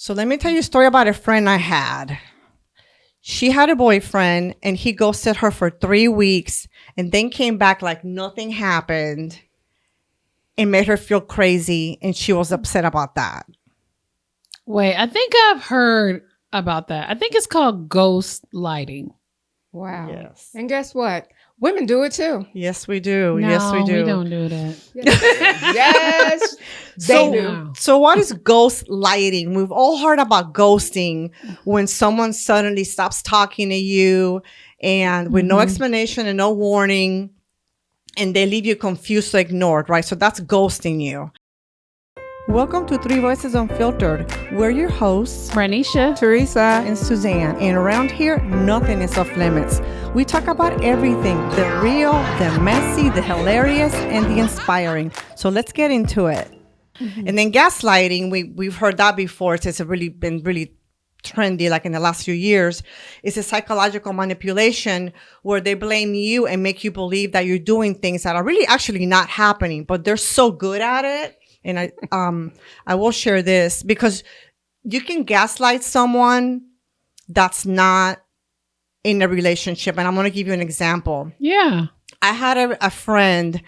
So let me tell you a story about a friend I had. She had a boyfriend and he ghosted her for 3 weeks and then came back like nothing happened and made her feel crazy. And she was upset about that. Wait, I think I've heard about that. I think it's called Ghostlighting. Wow. Yes. And guess what? Women do it too. Yes, we do. No, yes, we do. We don't do that. Yes, they do. So what is ghostlighting? We've all heard about ghosting, when someone suddenly stops talking to you and with no explanation and no warning, and they leave you confused or ignored, right? So that's ghosting you. Welcome to Three Voices Unfiltered. We're your hosts, Ronisha, Theresa, and Suzanne. And around here, nothing is off limits. We talk about everything, the real, the messy, the hilarious, and the inspiring. So let's get into it. And then gaslighting, we've heard that before. It's been really trendy, like in the last few years. It's a psychological manipulation where they blame you and make you believe that you're doing things that are really actually not happening, but they're so good at it. And I will share this because you can gaslight someone that's not in a relationship. And I'm going to give you an example. Yeah. I had a friend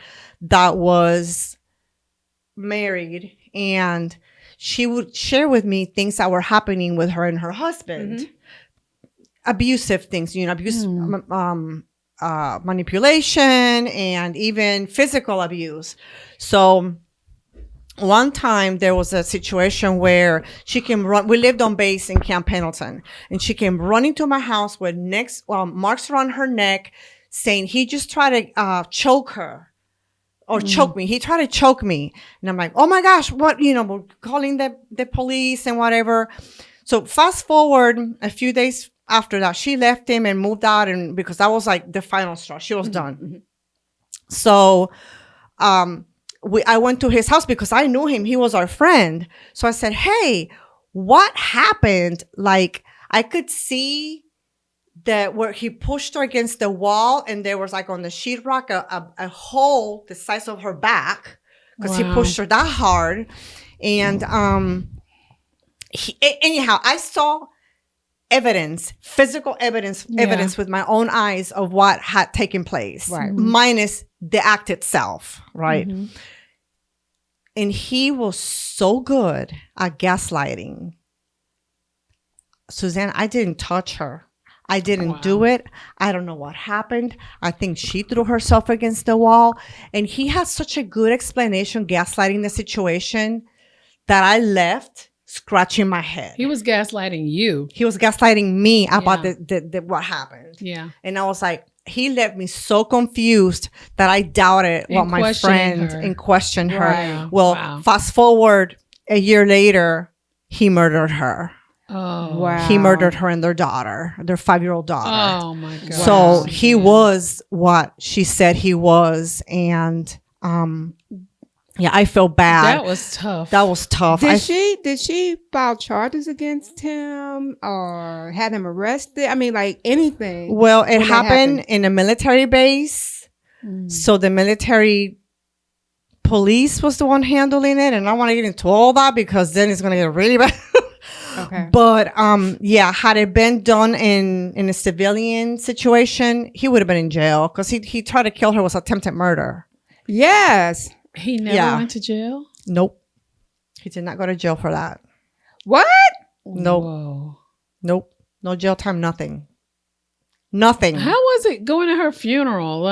that was married, and she would share with me things that were happening with her and her husband. Abusive things, manipulation, and even physical abuse. So one time there was a situation where she came we lived on base in Camp Pendleton, and she came running to my house with marks around her neck, saying he just tried to choke her or choke me. He tried to choke me. And I'm like, oh my gosh, what, we're calling the police and whatever. So fast forward a few days after that, she left him and moved out, and because that was like the final straw. She was done. So, I went to his house because I knew him. He was our friend. So I said, hey, what happened? Like, I could see that where he pushed her against the wall, and there was like on the sheetrock a hole the size of her back because he pushed her that hard. And anyhow, I saw physical evidence with my own eyes of what had taken place, right? Minus the act itself, right? And he was so good at gaslighting. Suzanne, I didn't touch her. I didn't do it. I don't know what happened. I think she threw herself against the wall. And he had such a good explanation gaslighting the situation that I left scratching my head. He was gaslighting you. He was gaslighting me about the what happened. Yeah. And I was like, he left me so confused that I doubted what my friend and questioned her. Right. Well, fast forward a year later, he murdered her. Oh, wow. He murdered her and their daughter, their 5-year-old daughter. Oh my God. So he was what she said he was. And, yeah, I feel bad. That was tough. That was tough. Did she file charges against him or had him arrested? I mean, like anything. Well, it happened in a military base. So the military police was the one handling it. And I don't want to get into all that because then it's going to get really bad. Okay. But had it been done in a civilian situation, he would have been in jail because he tried to kill her. Was attempted murder. Yes. He never went to jail? Nope. He did not go to jail for that. What? Nope. Whoa. Nope. No jail time, nothing. Nothing. How was it going to her funeral?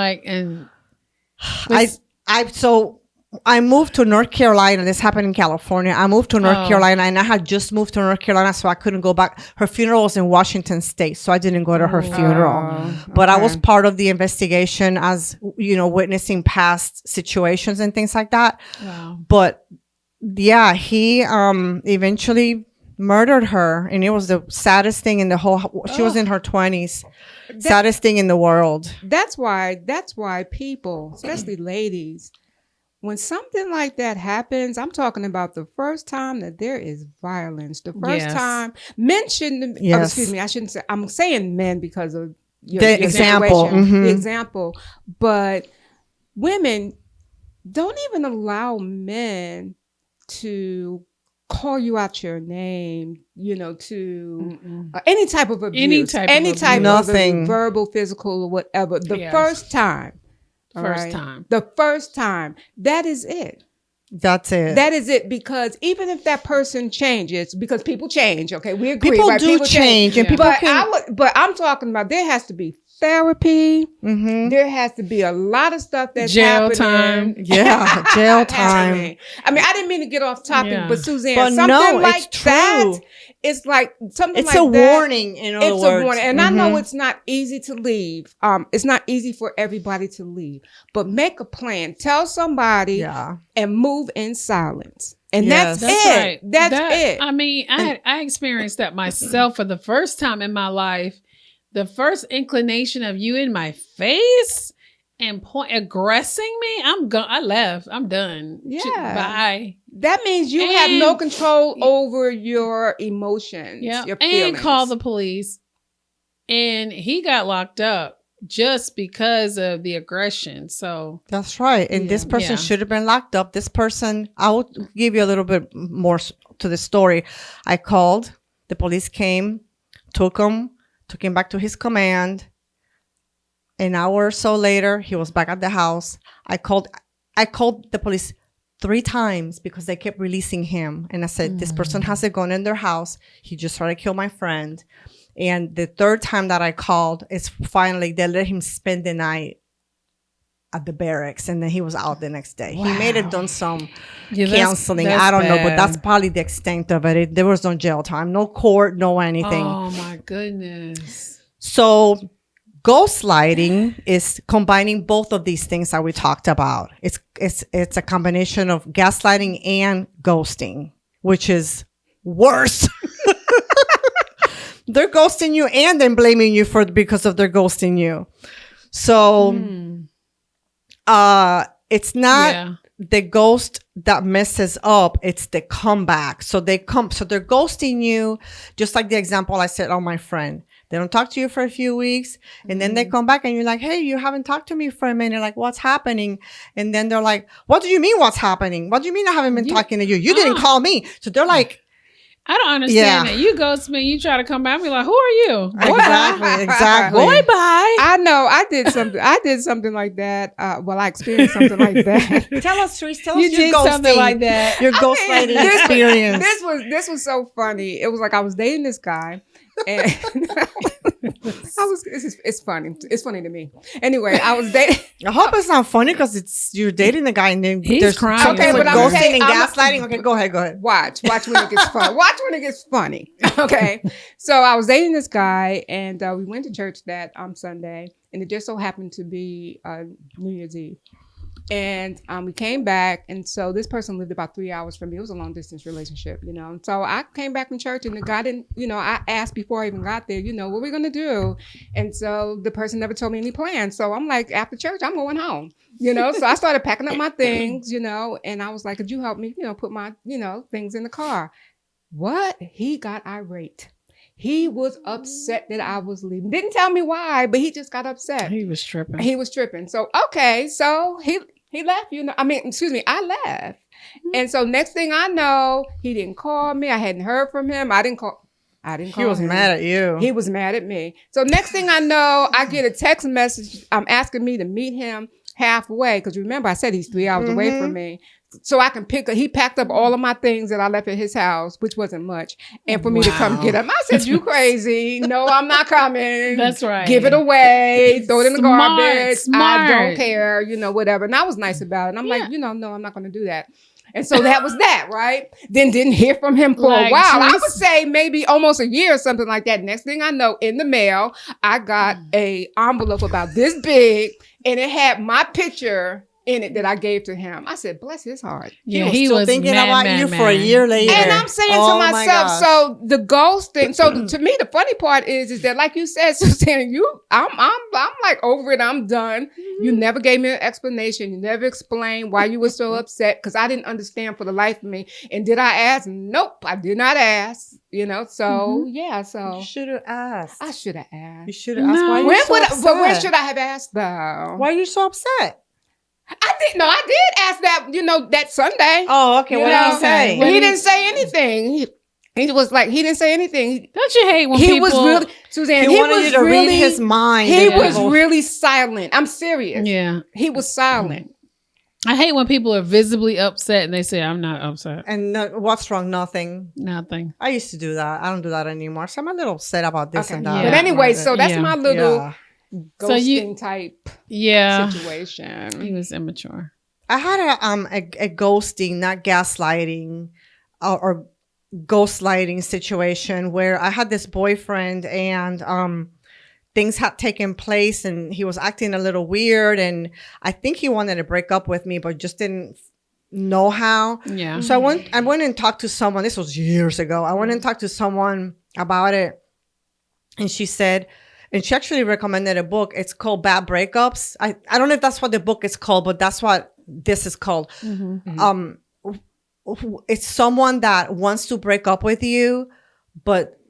I moved to North Carolina. This happened in California. I moved to North Carolina, and I had just moved to North Carolina, so I couldn't go back. Her funeral was in Washington State, so I didn't go to her funeral. But I was part of the investigation as, witnessing past situations and things like that. Wow. But yeah, he eventually murdered her, and it was the saddest thing in the whole. She was in her 20s. Saddest thing in the world. That's why people, especially ladies, when something like that happens, I'm talking about the first time that there is violence. The first time men shouldn't. Excuse me, I shouldn't say. I'm saying men because of the example. The example. But women don't even allow men to call you out your name, to any type of abuse, Any type of Nothing. abuse, verbal, physical, or whatever. The first time, the first time, that is it. That's it. That is it, because even if that person changes, because people change, okay, we agree. People right? do People change, and people but I'm talking about there has to be therapy. Mm-hmm. There has to be a lot of stuff that's jail happening. time. Yeah, jail time. I mean, I didn't mean to get off topic, but Suzanne, But something no, like it's that, true. it's like something It's like a that. warning, in other It's words. a warning, and I know it's not easy to leave. It's not easy for everybody to leave, but make a plan. Tell somebody, and move in silence. And that's it. Right. That's it. I mean, I experienced that myself for the first time in my life. The first inclination of you in my face and aggressing me, I left. I'm done. Yeah. Bye. That means you have no control over your emotions. Yeah. Your feelings. And call the police. And he got locked up just because of the aggression. So that's right. And this person should have been locked up. This person, I will give you a little bit more to the story. I called, the police came, took him back to his command. An hour or so later, he was back at the house. I called the police 3 times because they kept releasing him. And I said, this person has a gun in their house. He just tried to kill my friend. And the 3rd time that I called, it's finally, they let him spend the night at the barracks. And then he was out the next day. Wow. He may have done some counseling. I don't know, but that's probably the extent of it. There was no jail time, no court, no anything. Oh my goodness. So Ghostlighting is combining both of these things that we talked about. It's a combination of gaslighting and ghosting, which is worse. They're ghosting you and then blaming you because of their ghosting you. So it's not the ghost that messes up, it's the comeback. So they're ghosting you, just like the example I said on my friend. They don't talk to you for a few weeks, and then they come back and you're like, hey, you haven't talked to me for a minute. Like, what's happening? And then they're like, what do you mean what's happening? What do you mean I haven't been talking to you? You didn't call me. So they're like, I don't understand that. You ghost me, you try to come back and be like, who are you? Exactly. Boy, bye. I know. I did something like that. I experienced something like that. Tell us, Theresa. Tell you us did something like that. Your ghostlighting experience. This was so funny. It was like I was dating this guy. And it's funny. It's funny to me. Anyway, I was dating. I hope it's not funny because you're dating a guy and then he's crying. Okay, but I'm ghosting and gaslighting. Okay, go ahead. Watch when it gets fun. Watch when it gets funny. Okay. So I was dating this guy and we went to church that Sunday, and it just so happened to be New Year's Eve. And we came back, and so this person lived about 3 hours from me. It was a long distance relationship, And so I came back from church, and the guy didn't, I asked before I even got there, what are we gonna do? And so the person never told me any plans. So I'm like, after church, I'm going home, So I started packing up my things, and I was like, could you help me, put my, things in the car? What? He got irate. He was upset that I was leaving. Didn't tell me why, but he just got upset. He was tripping. So, okay. So he left, I left. And so next thing I know, he didn't call me. I hadn't heard from him. I didn't call He was him. mad at you. He was mad at me. So next thing I know, I get a text message asking me to meet him halfway. Because remember, I said he's 3 hours away from me. So I can he packed up all of my things that I left at his house, which wasn't much. And for me to come get him, I said, you crazy. No, I'm not coming. That's right. Give it away. Throw it in the garbage. Smart. I don't care, whatever. And I was nice about it. And I'm like, no, I'm not going to do that. And so that was that, right? Then didn't hear from him for a while. I would say maybe almost a year or something like that. Next thing I know, in the mail, I got a envelope about this big, and it had my picture in it that I gave to him. I said, bless his heart. Yeah, he was thinking about you for a year later. And I'm saying to myself, so the ghost thing. So to me, the funny part is that, like you said, Suzanne, I'm like over it. I'm done. You never gave me an explanation. You never explained why you were so upset, because I didn't understand for the life of me. And did I ask? Nope, I did not ask. So yeah. So you should have asked. I should have asked. You should have asked. Why are you so upset? But when should I have asked though? Why are you so upset? I did ask that, that Sunday. Oh, okay. What did he say? He didn't say anything. He was like, he didn't say anything. Don't you hate when He people... was really, Suzanne, He wanted you to read his mind. He was really silent. I'm serious. Yeah. He was silent. I hate when people are visibly upset and they say, I'm not upset. And what's wrong? Nothing. Nothing. I used to do that. I don't do that anymore. So I'm a little upset about this and that. But anyway, so that's my little ghosting type situation. He was immature. I had a ghosting, not gaslighting, or ghostlighting situation where I had this boyfriend and things had taken place and he was acting a little weird and I think he wanted to break up with me but just didn't know how. Yeah. So I went and talked to someone. This was years ago. I went and talked to someone about it and she said, and she actually recommended a book. It's called Bad Breakups. I don't know if that's what the book is called, but that's what this is called. It's someone that wants to break up with you, but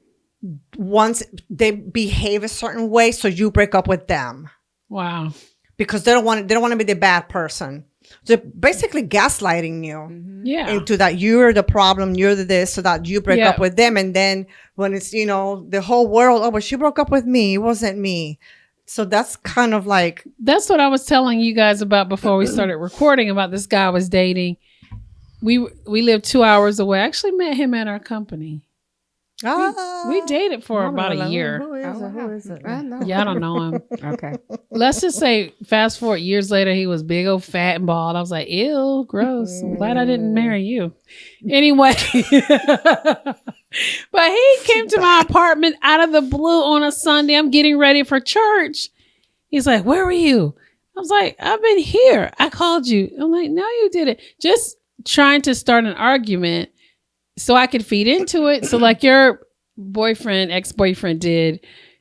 once they behave a certain way, so you break up with them. Wow. Because they don't want to be the bad person. So basically gaslighting you into that you're the problem, you're the this, so that you break up with them. And then when it's, the whole world, oh, but she broke up with me. It wasn't me. So that's kind of like. That's what I was telling you guys about before we started recording about this guy I was dating. We lived 2 hours away. I actually met him at our company. We dated for about a year. Who is it? I know. Yeah, I don't know him. Okay. Let's just say fast forward years later, he was big old fat and bald. I was like, ew, gross. I'm glad I didn't marry you. Anyway. But he came to my apartment out of the blue on a Sunday. I'm getting ready for church. He's like, where were you? I was like, I've been here. I called you. I'm like, no, you didn't. Just trying to start an argument so I could feed into it. So like your ex-boyfriend did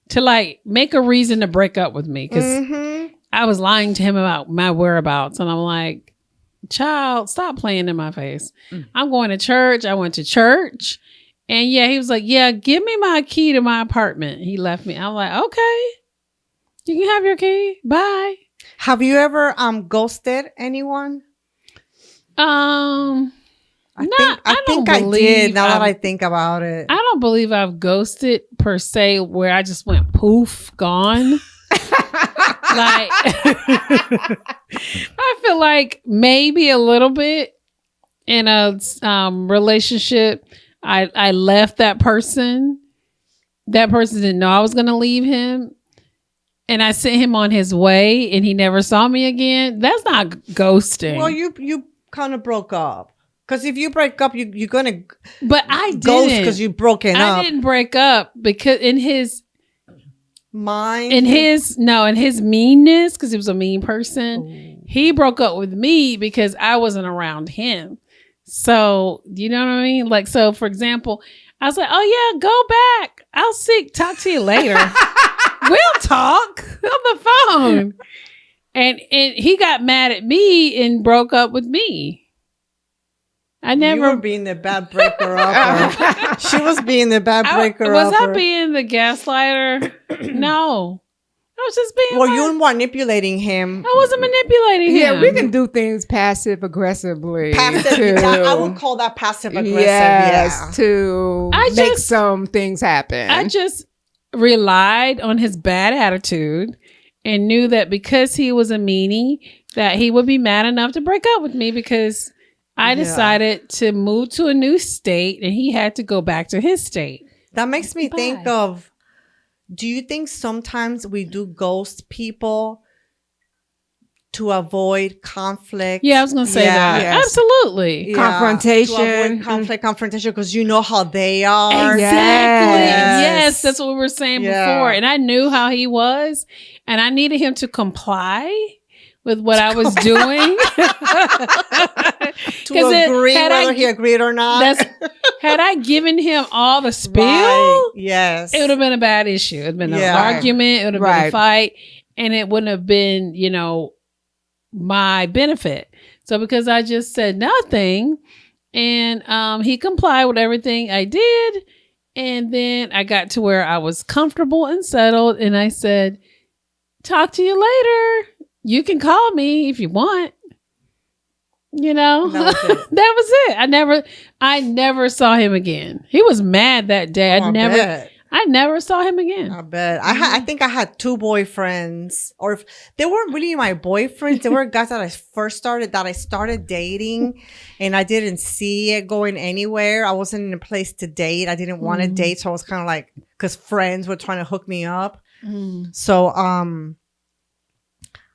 to like make a reason to break up with me. Cause I was lying to him about my whereabouts. And I'm like, child, stop playing in my face. I'm going to church. I went to church. And he was like, yeah, give me my key to my apartment. He left me. I'm like, okay, you can have your key. Bye. Have you ever ghosted anyone? I think I did. Now that I think about it, I don't believe I've ghosted per se, where I just went poof, gone. Like, I feel like maybe a little bit in a relationship. I left that person. That person didn't know I was going to leave him. And I sent him on his way and he never saw me again. That's not ghosting. Well, you kind of broke up. Because if you break up, you're going to ghost because you broken up. I didn't break up because in his mind. In his meanness, because he was a mean person, he broke up with me because I wasn't around him. So, you know what I mean? Like, so for example, I was like, oh yeah, go back. I'll talk to you later. We'll talk on the phone. And he got mad at me and broke up with me. You were being the bad breaker upper. She was being the bad breaker was upper. I being the gaslighter? No. I was just being you were manipulating him. I wasn't manipulating him. Yeah, we can do things passive aggressively. I would call that passive aggressive. Yes, to make some things happen. I just relied on his bad attitude and knew that because he was a meanie, that he would be mad enough to break up with me because I decided to move to a new state and he had to go back to his state. That makes me think of, do you think sometimes we do ghost people to avoid conflict? Yeah, I was going to say that. Yes. Absolutely. Yeah, confrontation. To avoid confrontation because you know how they are. Exactly. Yes, that's what we were saying before. And I knew how he was and I needed him to comply with what I was doing. To agree whether he agreed or not. Had I given him all the spiel, yes, it would have been a bad issue. It would have been an argument. It would have been a fight. And it wouldn't have been, my benefit. So because I just said nothing and he complied with everything I did. And then I got to where I was comfortable and settled. And I said, talk to you later. You can call me if you want. You know, That was it. that was it. I never saw him again. He was mad that day. Oh, I never saw him again. I bet. I think I had 2 boyfriends, or if they weren't really my boyfriends. They were guys that I started dating, and I didn't see it going anywhere. I wasn't in a place to date. I didn't want to date, so I was kind of like, because friends were trying to hook me up. So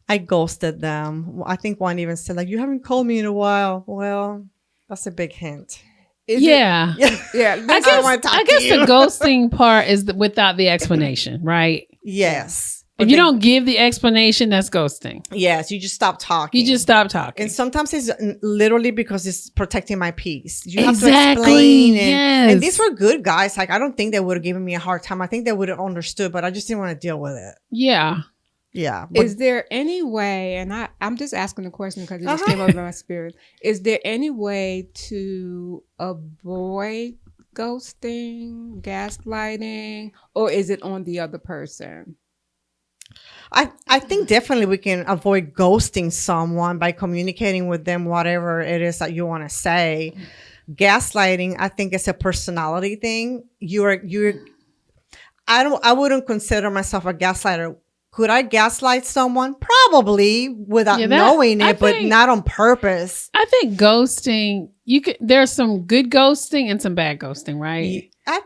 I ghosted them. I think one even said, like, you haven't called me in a while. Well, that's a big hint. Yeah. Yeah. I guess the ghosting part is without the explanation, right? Yes. If you don't give the explanation, that's ghosting. Yes, you just stop talking. You just stop talking. And sometimes it's literally because it's protecting my peace. You have to Exactly, explain it. yes. And these were good guys. Like, I don't think they would have given me a hard time. I think they would have understood, but I just didn't want to deal with it. Yeah. Yeah. But Is there any way, and I'm just asking the question because it just came over my spirit. Is there any way to avoid ghosting, gaslighting, or is it on the other person? I think definitely we can avoid ghosting someone by communicating with them whatever it is that you want to say. Gaslighting, I think, is a personality thing. I wouldn't consider myself a gaslighter. Could I gaslight someone? Probably without knowing it, but not on purpose. I think ghosting, there's some good ghosting and some bad ghosting, right? Yeah.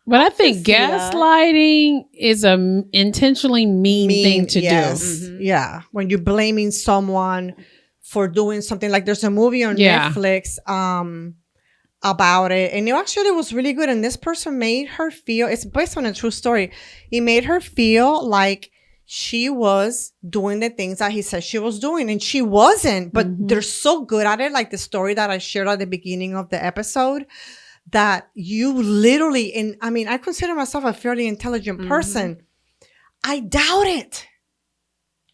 But I think see that. gaslighting is a intentionally mean thing to do. Mm-hmm. Yeah. When you're blaming someone for doing something, like there's a movie on Netflix about it, and it actually was really good, and this person made her feel, it's based on a true story, he made her feel like she was doing the things that he said she was doing, and she wasn't, but they're so good at it, like the story that I shared at the beginning of the episode, that you literally, and I mean, I consider myself a fairly intelligent person. I doubt it.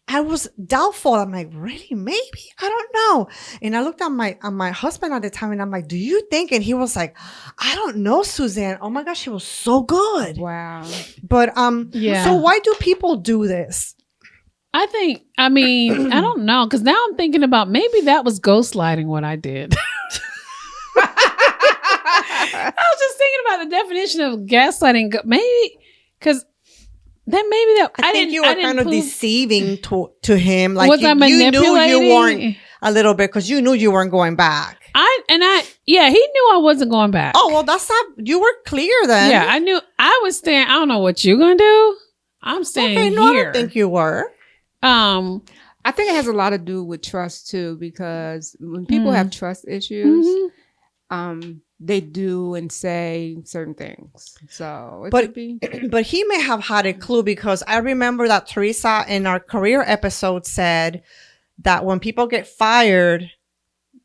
I was doubtful. I'm like, really? Maybe? I don't know. And I looked at my husband at the time, and I'm like, do you think? And he was like, I don't know, Suzanne. Oh my gosh, she was so good. Wow. But so why do people do this? I don't know, because now I'm thinking about maybe that was gaslighting what I did. I was just thinking about the definition of gaslighting. Maybe because then maybe that I think you were kind of deceiving to him. Like was I manipulating? You knew you weren't a little bit, because you knew you weren't going back. He knew I wasn't going back. Oh, well, that's not, you were clear then. Yeah, I knew I was staying. I don't know what you're gonna do. I'm staying here. I don't think you were. I think it has a lot to do with trust too, because when people have trust issues, they do and say certain things. So it could be. But he may have had a clue, because I remember that Theresa in our career episode said that when people get fired,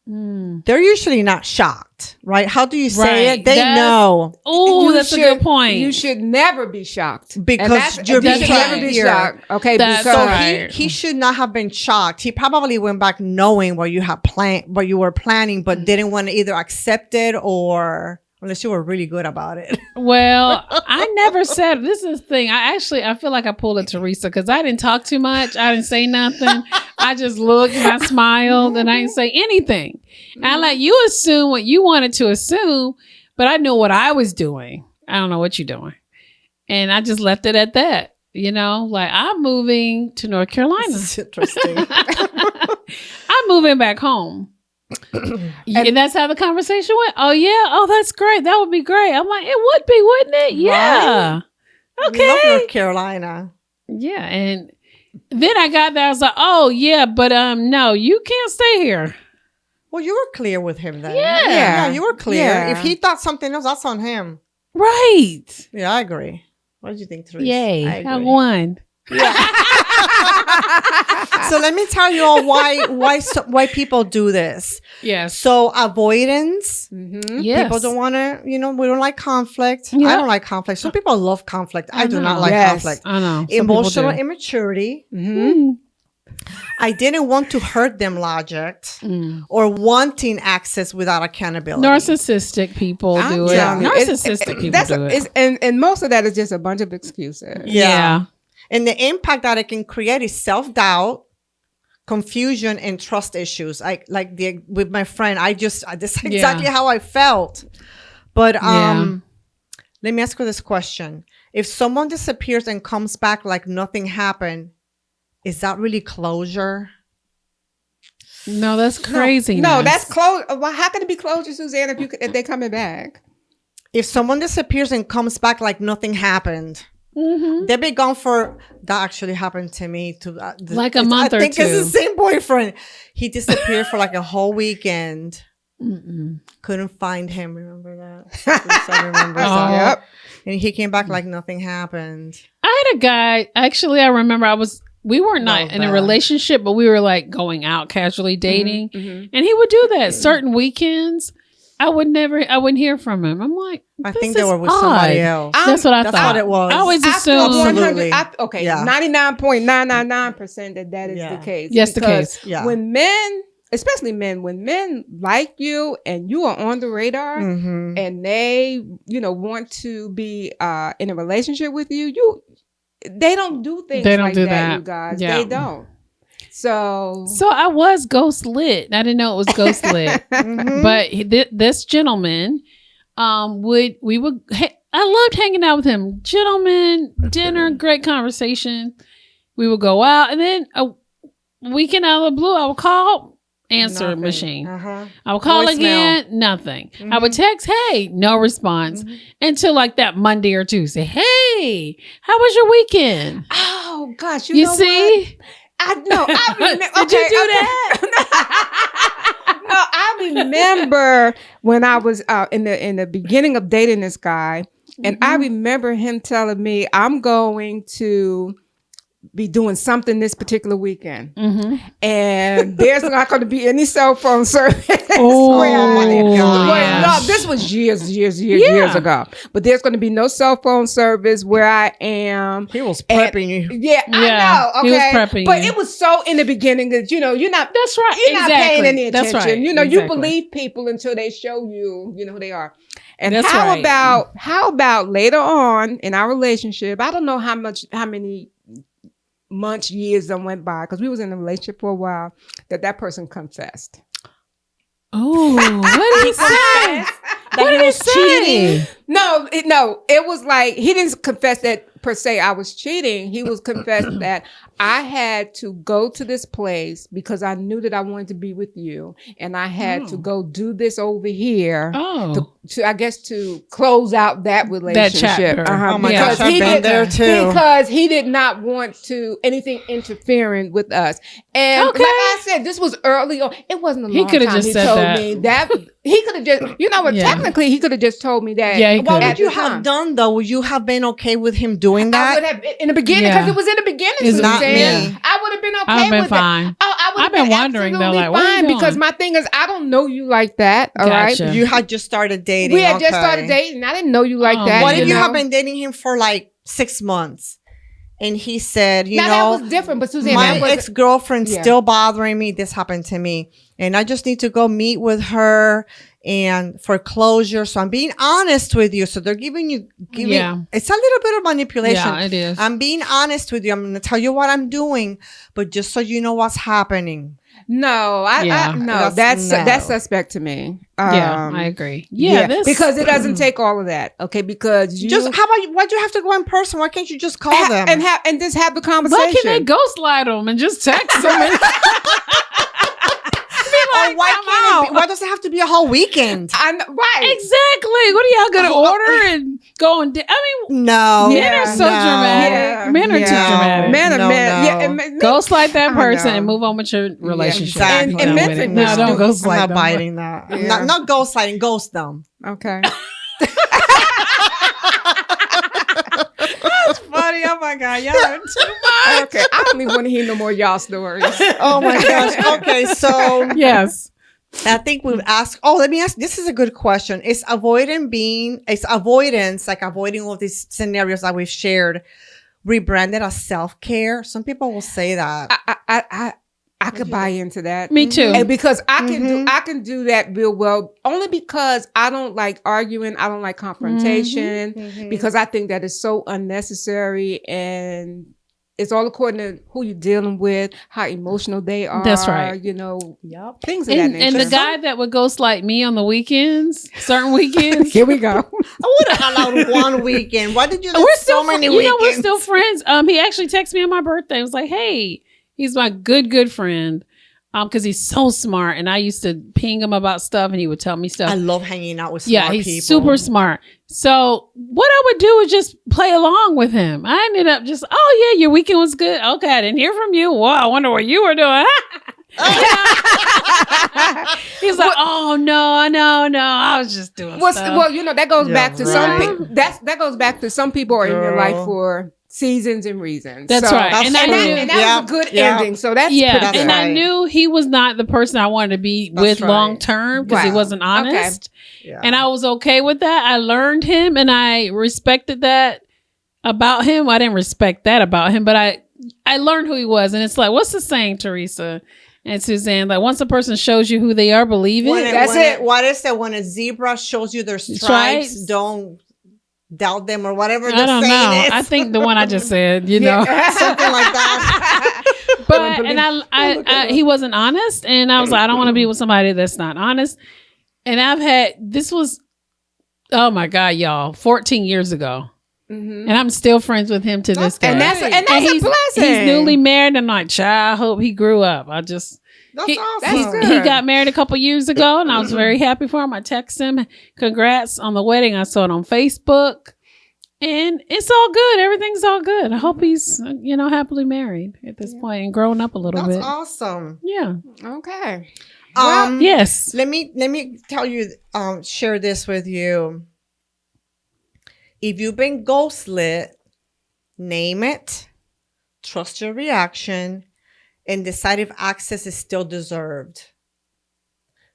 they're usually not shocked, right? How do you say it? They know. Oh, that's a good point. You should never be shocked, because you should never be shocked. Okay, because he should not have been shocked. He probably went back knowing what you were planning, but didn't want to either accept it, or unless you were really good about it. Well, I never said, this is the thing. I feel like I pulled a Theresa, because I didn't talk too much. I didn't say nothing. I just looked and I smiled and I didn't say anything. And I let you assume what you wanted to assume, but I knew what I was doing. I don't know what you're doing. And I just left it at that. You know, like, I'm moving to North Carolina. This is interesting. I'm moving back home. And that's how the conversation went. Oh yeah. Oh, that's great. That would be great. I'm like, it would be, wouldn't it? Yeah. Right? Okay. I love North Carolina. Yeah. And then I got there. I was like, oh yeah, but no, you can't stay here. Well, you were clear with him then. Yeah. You were clear. Yeah. If he thought something else, that's on him. Right. Yeah, I agree. What did you think, Theresa? Yay. I won. Yeah. So let me tell you all why people do this. Yes. So avoidance. Yes. People don't want to, we don't like conflict. Yeah. I don't like conflict. Some people love conflict. I do not like conflict. I know. Some Emotional people do. immaturity. I didn't want to hurt them logic, or wanting access without accountability. Narcissistic people do it. Narcissistic people do it. And most of that is just a bunch of excuses. Yeah. And the impact that it can create is self-doubt, confusion and trust issues. With my friend, this is exactly how I felt. But let me ask you this question. If someone disappears and comes back like nothing happened, is that really closure? No, that's crazy. No, that's close. Well, how can it be closure, Suzanne, if they coming back? If someone disappears and comes back like nothing happened, they've been gone for, that actually happened to me too. Like a month or two. I think it's the same boyfriend. He disappeared for like a whole weekend. Couldn't find him. Remember that? I remember that. Yep. And he came back like nothing happened. I had a guy, actually, I remember we were not in a relationship, but we were like going out casually dating. And he would do that certain weekends. I wouldn't hear from him. I'm like, I think they were with somebody else. That's what I thought. That's what it was. I always assumed. 99.999% that is the case. Yes, the case. Yeah. When men, especially men, when men like you and you are on the radar and they, want to be in a relationship with you, they don't do things like that, you guys. Yeah. They don't. So I was ghost lit. I didn't know it was ghost lit. But this gentleman, I loved hanging out with him. Gentleman, dinner, great conversation. We would go out, and then a weekend out of the blue, I would call, answer machine. I would call again, nothing. I would text, hey, no response until like that Monday or Tuesday. Hey, how was your weekend? Oh gosh, you know see? What? I remember. Did you do that? No, I remember when I was in the beginning of dating this guy, and I remember him telling me, I'm going to be doing something this particular weekend, and there's not going to be any cell phone service. Oh my God! No, this was years ago. But there's going to be no cell phone service where I am. He was prepping you. Yeah, I know. Okay, he was prepping but you. it was so in the beginning that you're not. That's right. You're not paying any attention. That's right. You believe people until they show you, who they are. And how about later on in our relationship? I don't know how many months, years that went by, because we was in a relationship for a while, that person confessed. Oh, what did he say? That he was cheating. No, it was like, he didn't confess that per se I was cheating. He was confessed that I had to go to this place because I knew that I wanted to be with you, and I had to go do this over here to close out that relationship. That chapter. Oh my gosh, I've been there too. Because he did not want anything interfering with us. And like I said, this was early on. It wasn't a long time. He told me that. He could have just, technically he could have just told me that. Yeah, what would you have done though? Would you have been okay with him doing that? I would have in the beginning, because it was in the beginning. It's not me. I would have been okay with fine. it. I would have been wondering though, like, fine, because my thing is, I don't know you like that. All right, you had just started dating. We had just started dating. I didn't know you like that. What if you have been dating him for like 6 months? And he said, that was different. But Suzanne, my ex-girlfriend's still bothering me. This happened to me. And I just need to go meet with her and for closure. So I'm being honest with you. So they're giving it's a little bit of manipulation. Yeah, it is. I'm being honest with you. I'm going to tell you what I'm doing, but just so you know what's happening. No, that's suspect to me. I agree. Yeah, because it doesn't take all of that. Okay, because how about why'd you have to go in person? Why can't you just call them and just have the conversation? Why can't they ghostlight them and just text them? Why does it have to be a whole weekend? Right. Exactly. What are y'all going to order and go and no. Men are so dramatic. Yeah. Men are too dramatic. Men are men. Ghostlight that person and move on with your relationship. Exactly. And men don't ghostlight them. I'm not biting that. Yeah. Not ghostlighting, ghost them. Okay. That's funny. Oh my God. Y'all are too much. Okay. I don't even want to hear no more y'all stories. Oh my gosh. Okay. So yes. I think we've asked. Oh, let me ask. This is a good question. Is avoidance, like avoiding all these scenarios that we've shared, rebranded as self-care? Some people will say that. I could buy into that. Me too. And because I can do that real well, only because I don't like arguing. I don't like confrontation because I think that is so unnecessary and it's all according to who you're dealing with, how emotional they are. That's right. You know, Yep. things of that nature. And the guy that would ghostlight me on the weekends, certain weekends. Here we go. I would have allowed one weekend. Why did you do We're so many you weekends? know, we're still friends. He actually texted me on my birthday. He was like, "Hey," he's my good friend. Because he's so smart, and I used to ping him about stuff, and he would tell me stuff. I love hanging out with smart people. Yeah, he's super smart. So what I would do is just play along with him. I ended up just, oh yeah, your weekend was good. Okay, I didn't hear from you. Well, I wonder what you were doing. He's like, oh no, I was just doing stuff. Well, you know, that goes back to some right. people. That goes back to some people are in your life Girl. for seasons and reasons. That's So- right. And that was a good ending. So that's Yeah, pretty and good. I knew he was not the person I wanted to be That's with right. long term because he Right. wasn't honest. Yeah. And I was okay with that. I learned him and I respected that about him. I didn't respect that about him, but I learned who he was. And it's like, what's the saying, Theresa and Suzanne? Like, once a person shows you who they are, believe it. That's it. What is it? When a zebra shows you their stripes, Stripes? don't doubt them or whatever the I don't saying know. is. I think the one I just said, you know. Something like that. But and I he wasn't honest, and I was like, I don't want to be with somebody that's not honest. And I've had this was, oh my God, y'all, 14 years ago, and I'm still friends with him to this day. And that's a he's, blessing. He's newly married, and I'm like, child, I hope he grew up. That's He- awesome. That's good. He got married a couple years ago, and I was very happy for him. I texted him, congrats on the wedding. I saw it on Facebook, and it's all good. Everything's all good. I hope he's, happily married at this point and grown up a little That's bit. awesome. Yeah. Okay. Yes. Let me tell you, share this with you. If you've been ghostlit, name it, trust your reaction, and decide if access is still deserved.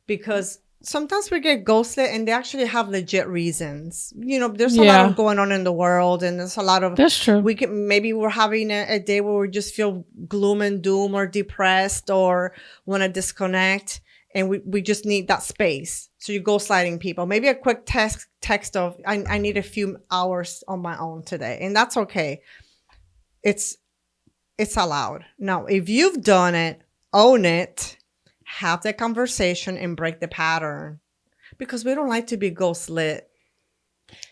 Because sometimes we get ghostlit and they actually have legit reasons. There's a lot of going on in the world, and there's a lot of That's true. maybe we're having a day where we just feel gloom and doom or depressed or want to disconnect, and we just need that space. So you're ghostlighting people. Maybe a quick text of I need a few hours on my own today, and that's okay. It's allowed. Now, if you've done it, own it, have the conversation, and break the pattern, because we don't like to be ghostlit.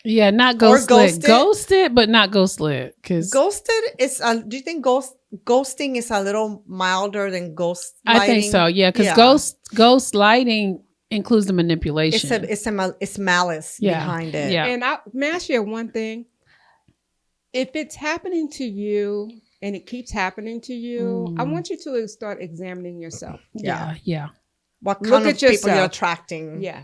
Yeah, not Or ghostlit. Ghosted, but not ghostlit. Ghosted is. Do you think ghosting is a little milder than ghostlighting? I think so. Yeah, because ghostlighting includes the manipulation. It's malice behind it. Yeah. And may I share one thing? If it's happening to you and it keeps happening to you, I want you to start examining yourself. Yeah. What Look kind at of people yourself. you're attracting? Yeah.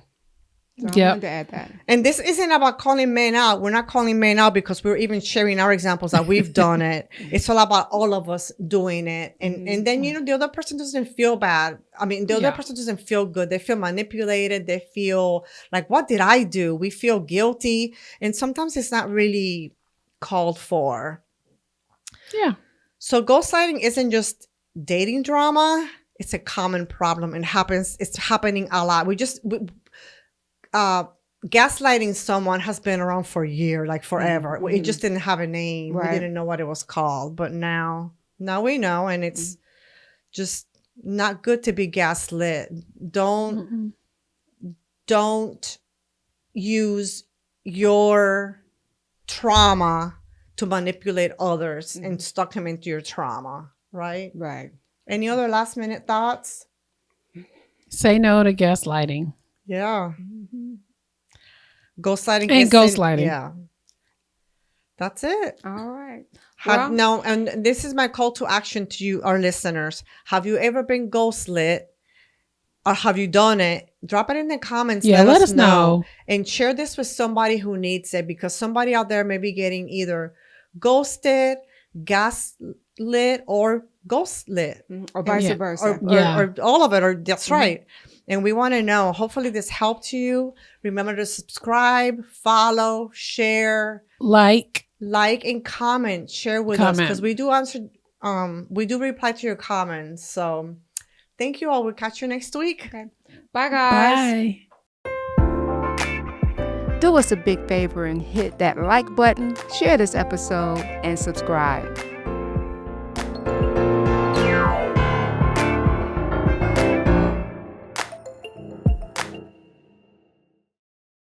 So I Yep. wanted to add that. And this isn't about calling men out. We're not calling men out because we're even sharing our examples that we've done it. It's all about all of us doing it. And then, the other person doesn't feel bad. I mean, the other person doesn't feel good. They feel manipulated. They feel like, what did I do? We feel guilty. And sometimes it's not really called for. Yeah. So gaslighting isn't just dating drama. It's a common problem and it's happening a lot. Gaslighting someone has been around for years, like forever. Mm-hmm. It just didn't have a name. Right. We didn't know what it was called, but now we know, and it's just not good to be gaslit. Don't use your trauma to manipulate others and stuck them into your trauma, right? Right. Any other last minute thoughts? Say no to gaslighting. Yeah. Gaslighting. And ghostlighting. Yeah. That's it. All right. And this is my call to action to you, our listeners. Have you ever been ghostlit? Or have you done it? Drop it in the comments. Yeah, let us know. And share this with somebody who needs it, because somebody out there may be getting either ghosted, gaslit, or ghostlit. Or vice versa. Or all of it. Or that's right. And we want to know. Hopefully this helped you. Remember to subscribe, follow, share. Like and comment. Share with us, because we do answer. We do reply to your comments. So thank you all. We'll catch you next week. Okay. Bye, guys. Bye. Do us a big favor and hit that like button, share this episode, and subscribe.